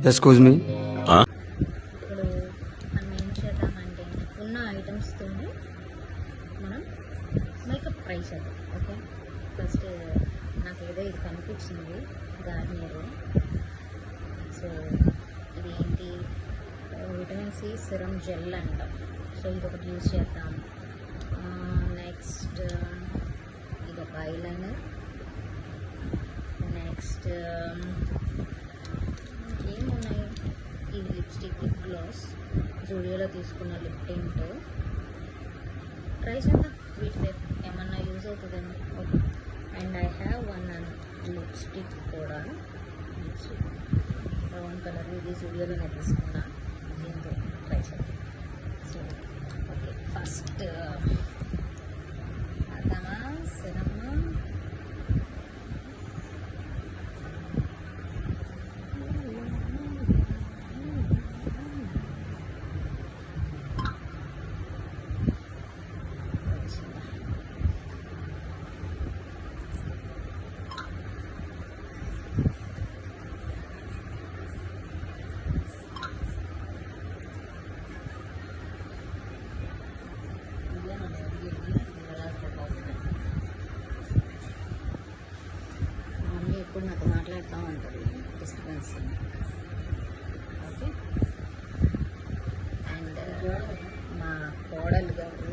Excuse me. ఇప్పుడు మనం ఏం చేద్దామంటే ఉన్న ఐటమ్స్తో మనం మేకప్ ట్రై చేద్దాం. ఓకే, ఫస్ట్ నాకు ఏదో ఇది కనిపించింది గార్నియర్. సో ఇది ఏంటి, విటమిన్ సి సిరమ్ జెల్ అంట. సో ఇది ఒకటి యూజ్ చేద్దాం. నెక్స్ట్ ఇది ఒక ఐలైనర్. నెక్స్ట్ ఏమున్నాయి, ఇది లిప్స్టిక్, లిప్ గ్లాస్, జూడియోలో తీసుకున్న లిప్ టింట్. ట్రై చేద్దాం, వీటి ఏమన్నా యూజ్ అవుతుందండి. Okay, and I have one lipstick కూడా, లిప్స్టిక్ బ్రౌన్ కలర్, ఇది జూడియోలోనే తీసుకున్నా. దీంతో ట్రై చేద్దాం. So okay, first అదమా serum. Mummy ఎప్పుడు నాతో మాట్లాడుతూ ఉంటుంది, డిస్టర్బెన్స్. ఓకే, అండ్ మా కోడలు గారు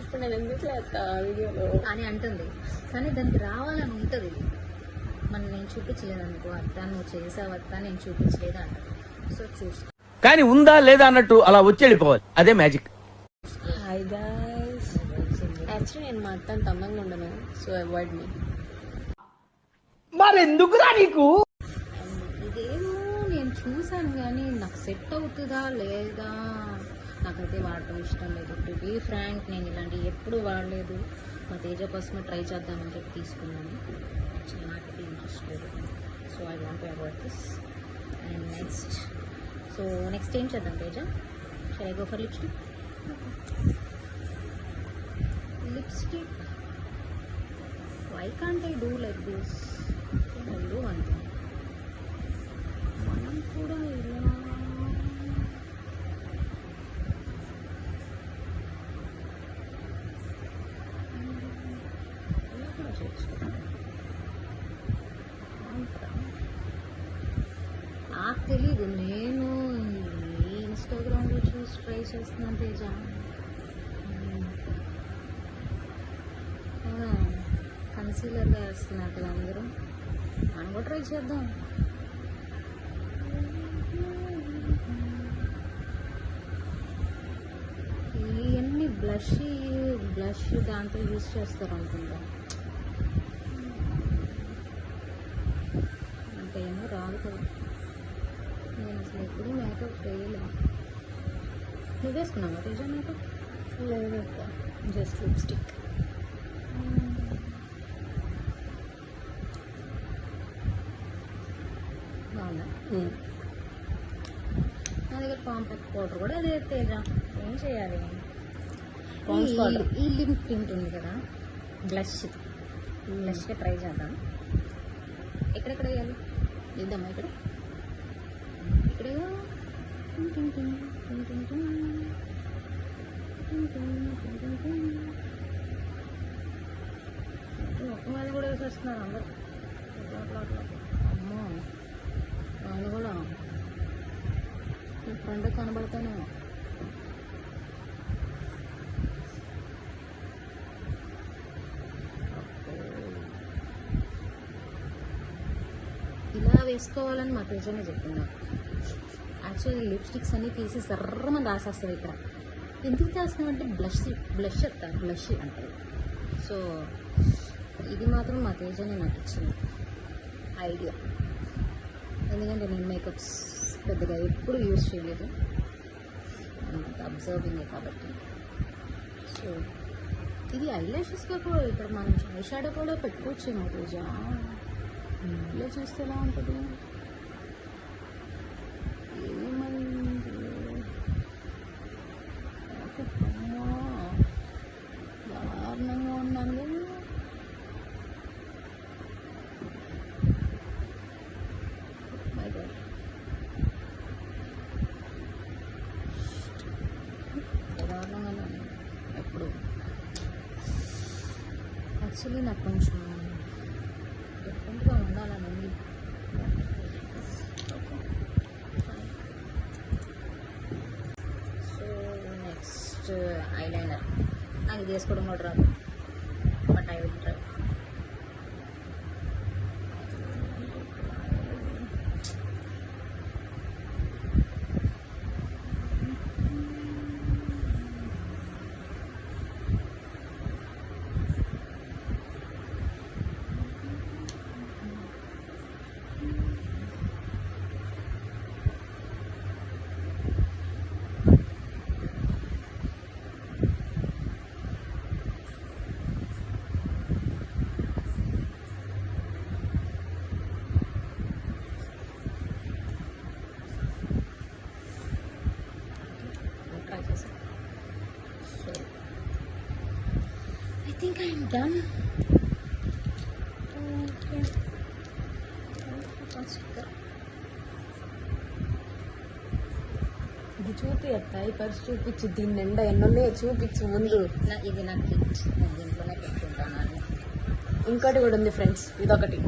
ఇప్పుడు నేను ఎందుకు లేస్తా వీడియోలో అని అంటుంది, కానీ దానికి రావాలని ఉంటుంది. మనం నేను చూపించలేదు అనుకో, అత్త నువ్వు చేసావు అత్త, నేను చూపించలేదు అంట. సో చూసుకో, కానీ ఉందా లేదా అన్నట్టు అలా వచ్చి వెళ్ళిపోవాలి, అదే మ్యాజిక్. హాయ్ గైస్, యాక్చువల్లీ నేను మా అత్తని తమ్మంగా ఉండను, సో అవాయిడ్ మీ. మరెందుకురా నీకు? ఇదేమో నేను చూసాను కానీ నాకు సెట్ అవుతుందా లేదా, నాకైతే వాడటం ఇష్టం లేదు. టు బీ ఫ్రాంక్, నేను ఇలాంటివి ఎప్పుడు వాడలేదు. మా తేజ కోసమే ట్రై చేద్దామని చెప్పి తీసుకున్నాను. యాక్చువల్లీ నాకైతే ఇంట్రెస్ట్ లేదు. So I want to avoid this. And next ఏం చేద్దాం Teja? Shall I go for lipstick? Lipstick, why can't I do like this? Hello అంటే మనం కూడా ఇలా కూడా చేయొచ్చు. నాకు తెలీదు, నేను ఈ ఇన్స్టాగ్రామ్లో చూసి ట్రై చేస్తున్నాను తేజ. కన్సీలర్గా వేస్తున్నారు కదా అందరూ, మనం కూడా ట్రై చేద్దాం. ఇవన్నీ బ్లష్ దాంతో యూజ్ చేస్తారు అనుకుంటా. అంటే ఏమో రాదు కదా, నేను అసలు ఎప్పుడు మేకప్ వేయలే. నువ్వు వేసుకున్నావా తేజ మేకప్? లేదు, జస్ట్ లిప్స్టిక్. బాగుందా? నా దగ్గర కాంపాక్ట్ పౌడర్ కూడా అదే తేజ. ఏం చేయాలి? ఈ లిప్ టింట్ ఉంది కదా, బ్లష్గా ట్రై చేద్దాం. ఎక్కడెక్కడ వేయాలి? వేద్దామా ఇక్కడ? ఇక్కడ ఒక్క కూడా వేసేస్తున్నారు అందరూ. అమ్మో, వాళ్ళు కూడా ఫ్రంట్ కనబడతానే. ఇలా వేసుకోవాలని మా తేజనే చెప్పింది. యాక్చువల్లీ లిప్స్టిక్స్ అన్నీ తీసి సర్రమని రాసేస్తుంది ఇక్కడ. ఎందుకు చేస్తున్నాం అంటే బ్లష్ అంటారు. సో ఇది మాత్రం మా తేజనే నాకు ఇచ్చింది ఐడియా. ఎందుకంటే నేను మేకప్స్ పెద్దగా ఎప్పుడు యూజ్ చేయలేదు, అబ్జర్వింగ్ కాబట్టి. సో ఇది ఐలాషెస్గా కూడా ఇక్కడ మనం ఐ షాడో కూడా పెట్టుకోవచ్చేమో తేజ. ఇలా చూస్తే ఎలా ఉంటుంది? ఏమైంది? దారుణంగా ఉన్నాను కదా. My God. యాక్చువల్లీ నాకు కొంచెం డిఫరెంట్గా ఉండాలని ఉంది. So next eyeliner. నాకు ఇది వేసుకోవడం కూడా రాదు, but I will try. Try చేసాను. So I think I'm done. ఇది చూపి అత్త, ఈ పర్స్ చూపించు, దీని నిండా ఎన్నున్నాయో చూపించు ముందు. ఇది నాకు కిట్, నేను దీంట్లోనే పెట్టుకుంటాను అన్ని. ఇంకోటి కూడా ఉంది ఫ్రెండ్స్, ఇదొకటి.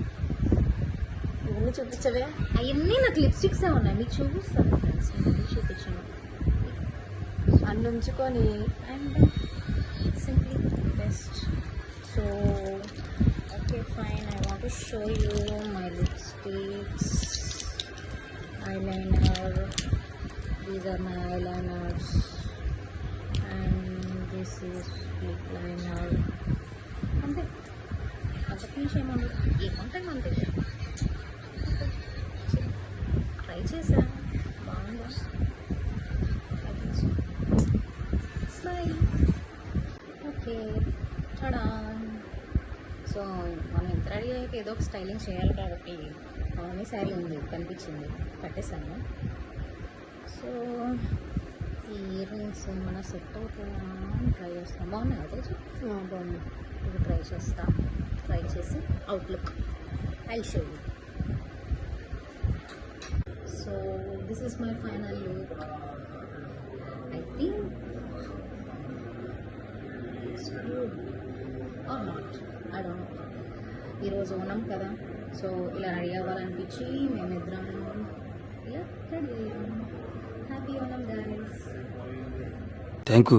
ఇవన్నీ చూపించవే. అవన్నీ నాకు లిప్స్టిక్సే ఉన్నాయి, మీకు చూపిస్తాను ఫ్రెండ్స్. నేను చూపించాను అన్ని ఉంచుకొని and simply best. So okay fine, I want to show you my lipsticks, eyeliner. These are my eyeliners and this is lip liner. అంతే, అంతకుమించి ఏమంటాం అంతే. ట్రై చేసా, బాగుందా? స్మైల్. ఓకే, చడా. సో మనం ఎంత రెడీ అయ్యాక ఏదో ఒక స్టైలింగ్ చేయాలి కాబట్టి అవన్నీ శారీ ఉంది కనిపించింది, కట్టేశాను. సో ఈ ఇయర్ రింగ్స్ ఏమైనా సెట్ అవుతుందా అని ట్రై చేస్తాం. బాగున్నాయి కదా? బాగుంది. ఇది ట్రై చేస్తా. ట్రై చేసి outlook I show you. So this is my final look. I think it's good or not, I don't know. ఈరోజు ఓనం కదా, సో ఇలా రెడీ అవ్వాలనిపించి మేమిద్దరం ఇలా రెడీ అయ్యాము. Happy Onam guys. Thank you.